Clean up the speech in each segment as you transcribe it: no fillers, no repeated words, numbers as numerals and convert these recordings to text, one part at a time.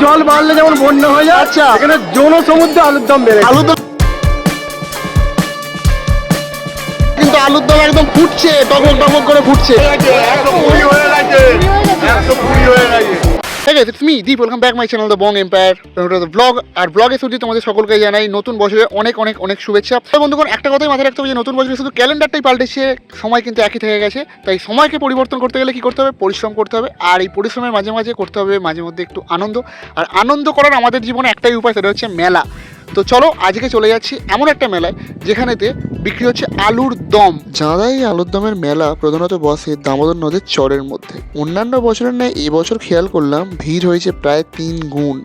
জল বাড়লে যেমন বন্যা হয়ে যায়, আচ্ছা এখানে যৌন সমুদ্রে আলুর দাম বেড়ে, আলুর দাম কিন্তু আলুর দাম একদম ফুটছে, টকবক টকবক করে ফুটছে। It's me, Deep. Welcome back my channel, The Bong Empire. The vlog আর ব্লগে শুধু তোমাদের সকলকে জানাই নতুন বছরে অনেক অনেক অনেক শুভেচ্ছা। বন্ধুগণ, একটা কথাই মাথায় রাখতে হবে যে নতুন বছরে শুধু ক্যালেন্ডারটাই পাল্টেছে, সময় কিন্তু একই থেকে গেছে। তাই সময়কে পরিবর্তন করতে গেলে কি করতে হবে? পরিশ্রম করতে হবে। আর এই পরিশ্রমের মাঝে মাঝে করতে হবে মাঝে মধ্যে একটু আনন্দ। আর আনন্দ করার আমাদের জীবনে একটাই উপায়, সেটা হচ্ছে মেলা। তো চলো আজকে চলে যাচ্ছি এমন একটা মেলায় যেখানেতে বিক্রি হচ্ছে আলুর দম। যাঁদাই আলুর দমের মেলা প্রধানত বসে দামোদর নদীর চরের মধ্যে। অন্যান্য বছরের ন্যায় এবছর খেয়াল করলাম ভিড় হয়েছে প্রায় 3 গুণ।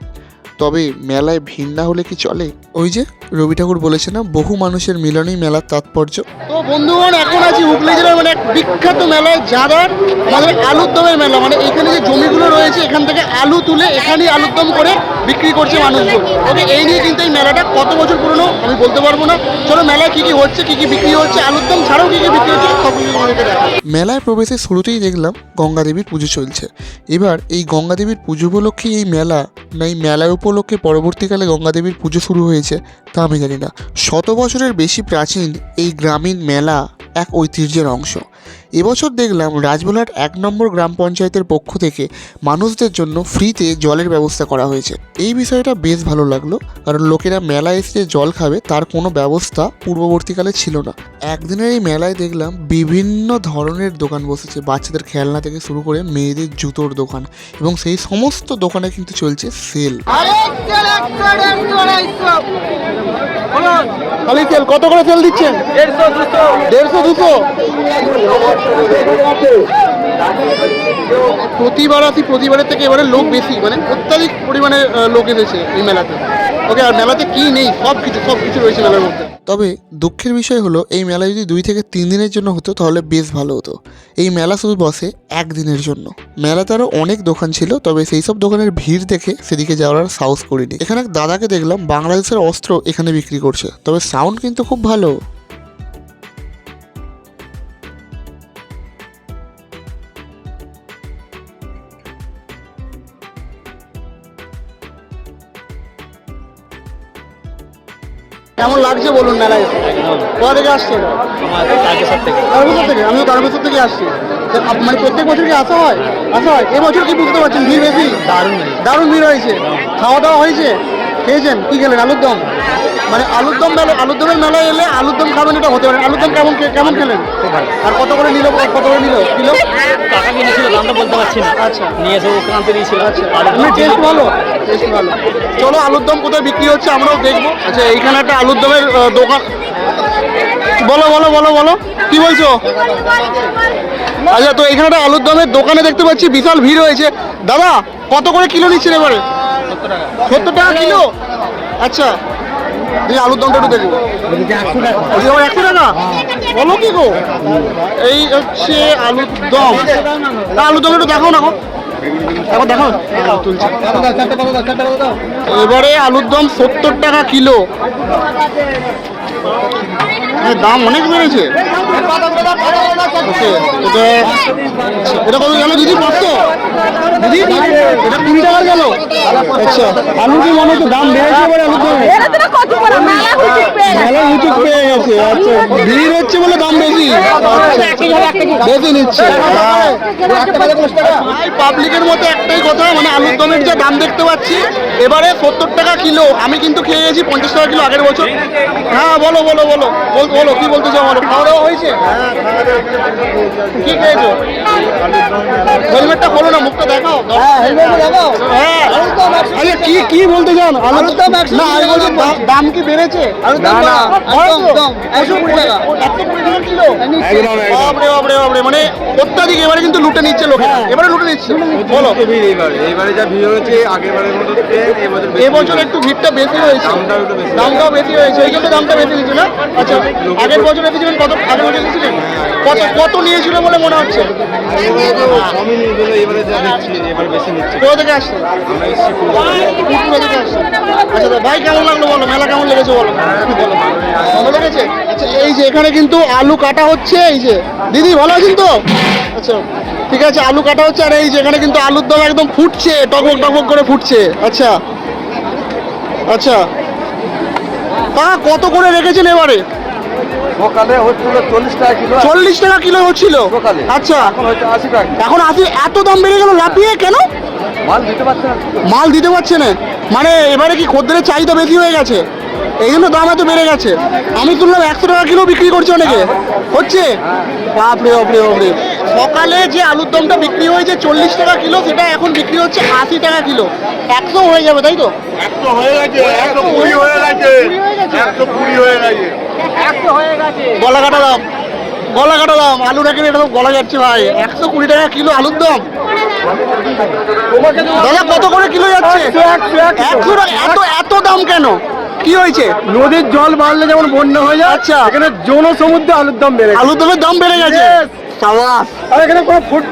তবে মেলায় ভিড় না হলে কি চলে? ওই যে রবি ঠাকুর বলেছে না, বহু মানুষের মিলনেই মেলার তাৎপর্য। তো বন্ধুগণ, এখন আছি হুগলি জেলার মানে এক বিখ্যাত মেলায়, যাঁদার আমাদের আলুর দমের মেলা। মানে এখানে যে জমিগুলো রয়েছে এখান থেকে আলু তুলে এখানেই আলুর দম করে বিক্রি করছে মানুষজন। ওকে, এই নিয়ে কিন্তু এই মেলাটা কত বছর পুরনো আমি বলতে পারবো না। চলো মেলায় কী কী হচ্ছে, কী কী বিক্রি হচ্ছে, আলুর দম ছাড়াও কী কী বিক্রি হচ্ছে সব কিছু তোমাদেরকে দেখাবো। মেলায় প্রবেশের শুরুতেই দেখলাম গঙ্গা দেবীর পুজো চলছে। এবার এই গঙ্গা দেবীর পুজো উপলক্ষে এই মেলা, না এই মেলার উপলক্ষে পরবর্তীকালে গঙ্গা দেবীর পুজো শুরু হয়েছে তা আমি জানি না। 100 বছরের বেশি প্রাচীন এই গ্রামীণ মেলা এক ঐতিহ্যের অংশ। এবছর দেখলাম রাজবোলাট 1 নম্বর গ্রাম পঞ্চায়েতের পক্ষ থেকে মানুষদের জন্য ফ্রিতে জলের ব্যবস্থা করা হয়েছে। এই বিষয়টা বেশ ভালো লাগলো, কারণ লোকেরা মেলায় এসে জল খাবে তার কোনো ব্যবস্থা পূর্ববর্তীকালে ছিল না। একদিনের এই মেলায় দেখলাম বিভিন্ন ধরনের দোকান বসেছে, বাচ্চাদের খেলনা থেকে শুরু করে মেয়েদের জুতোর দোকান, এবং সেই সমস্ত দোকানে কিন্তু চলছে সেল। কত করে সেল দিচ্ছেন? 150-200। প্রতিবারের থেকে এবারে লোক বেশি, মানে অত্যাধিক পরিমাণে লোক এসেছে এই মেলাতে। ওকে, আর মেলাতে কি নেই, সব কিছু রয়েছে মেলার মধ্যে। তবে দুঃখের বিষয় হলো এই মেলা যদি 2 থেকে 3 দিনের জন্য হতো তাহলে বেশ ভালো হতো। এই মেলা শুধু বসে 1 দিনের জন্য। মেলাতে আরও অনেক দোকান ছিল, তবে সেই সব দোকানের ভিড় দেখে সেদিকে যাওয়ার আর সাহস করিনি। এখানে এক দাদাকে দেখলাম বাংলাদেশের অস্ত্র এখানে বিক্রি করছে, তবে সাউন্ড কিন্তু খুব ভালো। কেমন লাগছে বলুন মেলায় এসে? কোথা থেকে আসছে? তারকেশ্বর থেকে। আমিও তারকেশ্বর থেকে আসছি। মানে প্রত্যেক বছর কি আসা হয়? এবছর কি বুঝতে পারছেন ভিড় বেশি? দারুণ ভিড় হয়েছে। খাওয়া দাওয়া হয়েছে? খেয়েছেন? কি খেলেন? আলুর দম। মানে আলুর দমের মেলায় এলে আলুর দম খাবেন, এটা হতে পারে। আলুর দম কেমন খেলেন? আর কত করে নিল কিলো? টাকা কিনেছিল, দামটা বলতে পারছি না। আচ্ছা, নিয়ে এসে ওখানে নিয়েছিল। আচ্ছা, টেস্ট ভালো। চলো আলুর দম কোথায় বিক্রি হচ্ছে আমরাও দেখবো। আচ্ছা, এইখানে একটা আলুর দমের দোকান। বলো কি বলছো? আচ্ছা, তো এখানে একটা আলুর দমের দোকানে দেখতে পাচ্ছি বিশাল ভিড় হয়েছে। দাদা, কত করে কিলো নিচ্ছেন এবারে? 70 টাকা কিলো। আচ্ছা, আলুর দমটা একটু দেখবো। 100 টাকা? বলো কি গো, এই হচ্ছে আলুর দম। আলুর দম একটু দেখাও না গো, দেখো তুলছি। এবারে আলুর দম 70 টাকা কিলো। দাম অনেক বেড়েছে। এটা কত গেল দিদি? 500 দিদি, এটা 20 টাকা গেল। আচ্ছা, আলু কি মনে হচ্ছে দাম বেড়েছে এবারে আলুর দমে? মেলা হুচুক পেয়ে গেছে। আচ্ছা, ভিড় হচ্ছে বলে দাম বেশি নিচ্ছে। পাবলিকের মতো একটাই কথা, মানে আলুর দমের যে দাম দেখতে পাচ্ছি এবারে 70 টাকা কিলো। আমি কিন্তু খেয়ে গেছি 50 টাকা কিলো আগের বছর। হ্যাঁ, বলো কি বলতে চাও? বলো, খাওয়া দাওয়া হয়েছে? কি খেয়েছো? হেলমেটটা খোলো না, মুখটা দেখাও। হ্যাঁ, আরে কি বলতে চান? আলুর দম না, আমি বলছি দাম কি বেড়েছে? বাপরে, মানে অত্যাধিক এবারে কিন্তু লুটে নিচ্ছে লোকে। এবারে লুটে নিচ্ছে। বলো, এইবারে যা ভিড় হয়েছে আগেরবারের মতো এবছর একটু ভিড়টা বেশি হয়েছে, দামটাও বেশি হয়েছে, এই জন্য দামটা বেশি নিচ্ছে না? আচ্ছা, আগের বছর এসেছিলেন কত? আগের বছর এসেছিলেন কত কত নিয়েছিল বলে মনে হচ্ছে? কমই নিয়ে গেলো, এবারে যা নিচ্ছি এবার বেশি নিচ্ছি। কোথা থেকে আসছে? আমরা এসেছি পুরপুরা থেকে আসছে। আচ্ছা তো ভাই কেমন লাগলো বলো, মেলা কেমন লেগেছে বলো? বলো ভালো লেগেছে? আচ্ছা এই যে এখানে কিন্তু আলু কাটা হচ্ছে, এই যে দিদি ভালো আছেন তো? আচ্ছা ঠিক আছে, আলু কাটা হচ্ছে আর এই যে এখানে কিন্তু আলুর দম একদম ফুটছে, টকবক টকবক করে ফুটছে। আচ্ছা আচ্ছা কাকা কত করে রেখেছেন এবারে? সকালে হচ্ছিল 40 টাকা কিলো, 40 টাকা কিলো হচ্ছিল। সকালে। আচ্ছা এখন হচ্ছে 80 টাকা। এখন 80, এত দাম বেড়ে গেল লাফিয়ে কেন? মাল দিতে পারছে না। মাল দিতে পারছে না মানে এবারে কি খদ্দেরের চাহিদা বেশি হয়ে গেছে, এই জন্য দাম এত বেড়ে গেছে? আমি শুনলাম 100 টাকা কিলো বিক্রি করছে অনেকে, হচ্ছে? বাপরে বাপরে বাপরে, সকালে যে আলুর দমটা বিক্রি হয়েছে 40 টাকা কিলো, সেটা এখন বিক্রি হচ্ছে 80 টাকা কিলো। 100 হয়ে যাবে তাই তো? 100 হয়ে গেছে, 120 হয়ে গেছে, 120 হয়ে গেছে। গলা কাটা দাম, গলা কাটা দাম, আলু নাকি এটা তো গলা যাচ্ছে ভাই। 120 টাকা কিলো আলুর দম। দাদা কত করে কিলো যাচ্ছে? 100 টাকা। এত এত দাম কেন, কি হয়েছে? নদীর জল বাড়লে যেমন বন্যা হয়ে যায়, আচ্ছা। এখানে জনসমুদ্রে আলুর দাম বেড়ে গেছে। আলুর দমের দাম বেড়ে গেছে। Yes. সাবাস। আর এখানে কোনো ফুড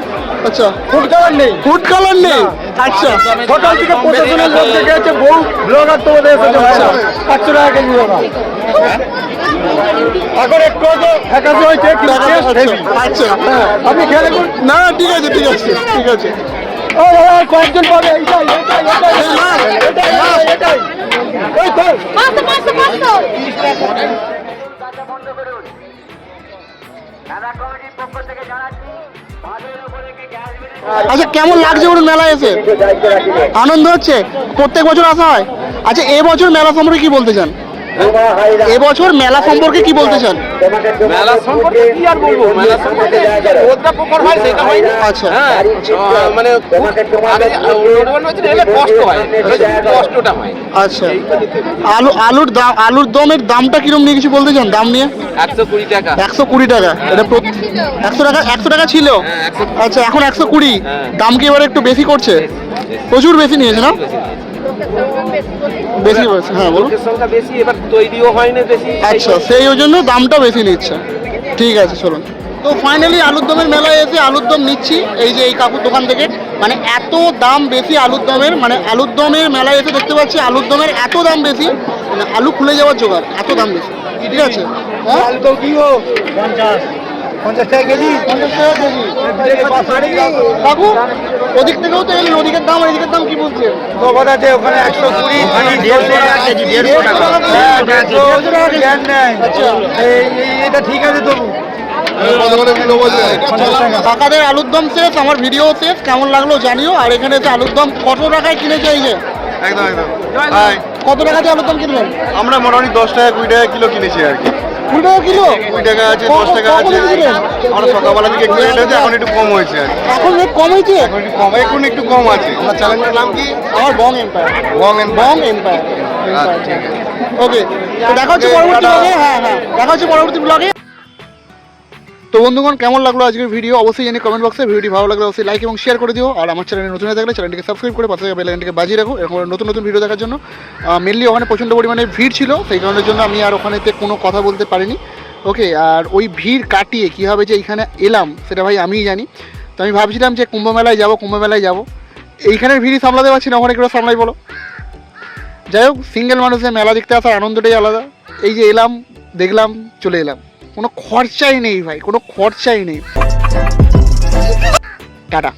আচ্ছা কালার নেই। ফুড কালার নেই। আচ্ছা সকাল থেকে প্রশাসনের লোক দেখে আছে, বহু ব্লগার তো ওদের এসেছে। আচ্ছা। 100 টাকা কেজি দাম। এখন একটু তো ফ্যাকাশে হয়েছে, কিন্তু টেস্ট হেভি। আচ্ছা আপনি খেয়াল করুন। না না, ঠিক আছে ঠিক আছে ঠিক আছে। ও দাদা, কয়েকজন পাবে, এইটাই এটাই এটাই এটাই এটাই ওই তো। আচ্ছা কেমন লাগছে ওর মেলায় এসে? আনন্দ হচ্ছে? প্রত্যেক বছর আসা হয়? আচ্ছা এবছর মেলা সম্পর্কে কি বলতে চান? এবছর মেলা সম্পর্কে কি বলতে চান? মেলা সম্পর্কে কি আর বলবো, মেলা সম্পর্কে রোদটা প্রখর হয়, সেটা হয় না। আচ্ছা হ্যাঁ, মানে কষ্ট হয়, কষ্টটা হয়। আচ্ছা আলুর দমের দামটা কিরম নিয়ে কিছু বলতে চান? দাম নিয়ে 120 টাকা। 120 টাকা, এটা 100 টাকা ছিল। আচ্ছা এখন 120, দাম কি এবারে একটু বেশি করছে? প্রচুর বেশি নিয়েছে না? বেশি বলছে, হ্যাঁ বলুন। লোকের সংখ্যা বেশি, এবার তৈরিও হয় না বেশি। আচ্ছা সেই জন্য দামটা বেশি নিচ্ছে। ঠিক আছে চলুন। তো ফাইনালি আলুর দমের মেলায় এসে আলুর দম নিচ্ছি এই যে এই কাকুর দোকান থেকে। মানে এত দাম বেশি আলুর দমের, মানে আলুর দমের মেলায় এসে দেখতে পাচ্ছি আলুর দমের এত দাম বেশি, মানে আলু খুলে যাওয়ার জোগাড়, এত দাম বেশি। ঠিক আছে হ্যাঁ? আলু তো কি গো, 50 টাকা কেজি। 50 টাকা কেজি। কাকু ওদিক থেকেও তো এলেন, ওদিকের দাম আর এদিকের দাম কি বলছে? তফাৎ আছে, ওখানে 120, 150 টাকা কেজি, 150 টাকা। হ্যাঁ, 150 টাকা কেজি। আচ্ছা এটা ঠিক আছে তবু। কাকাদের আলুর দম শেষ, আমার ভিডিও শেষ। কেমন লাগলো জানিও। আর এখানে এসে আলুর দম কত টাকায় কিনেছে এই যে? একদম একদম। কত টাকা দিয়ে আলুর দম কিনবেন? আমরা মোটামুটি 10 টাকা 20 টাকা কিলো কিনেছি আর কি। 20 টাকা কিলো? 20 টাকা আছে, 10 টাকা কখন আছে। কিনেছিলেন? আমরা সকালবেলা থেকে একটু রেট আছে, এখন একটু কম হয়েছে আর কি। এখন রেট কম হয়েছে? এখন একটু কম, এখন একটু কম আছে। আমার চ্যানেলের নাম কি? আমার বং এম্পায়ার। বং বং এম্পায়ার। আচ্ছা, ঠিক আছে। ওকে দেখা হচ্ছে পরবর্তী ব্লগে। হ্যাঁ হ্যাঁ দেখা হচ্ছে পরবর্তী ব্লগে। তো বন্ধুগণ কেমন লাগলো আজকের ভিডিও অবশ্যই জানি কমেন্ট বক্সে। ভিডিওটি ভালো লাগলে অবশ্যই লাইক এবং শেয়ার করে দিও। আর আমার চ্যানেলে নতুন হয়ে থাকলে চ্যানেলটিকে সাবস্ক্রাইব করে পাশে বেল আইকনটিকে বাজিয়ে রাখো এরকম নতুন নতুন ভিডিও দেখার জন্য। মেনলি ওখানে প্রচণ্ড পরিমাণে ভিড় ছিল, সেই কারণের জন্য আমি আর ওখানেতে কোনো কথা বলতে পারিনি। ওকে আর ওই ভিড় কাটিয়ে কীভাবে যে এইখানে এলাম সেটা ভাই আমিই জানি। তো আমি ভাবছিলাম যে কুম্ভ মেলায় যাবো, এইখানের ভিড়ই সামলাতে পারছি না, ওখানে কেউ সামলাই বলো। যাই হোক সিঙ্গেল মানুষের মেলা দেখতে আসার আনন্দটাই আলাদা। এই যে এলাম, দেখলাম, চলে এলাম, কোনো খরচাই নেই ভাই, কোনো খরচাই নেই। টাটা।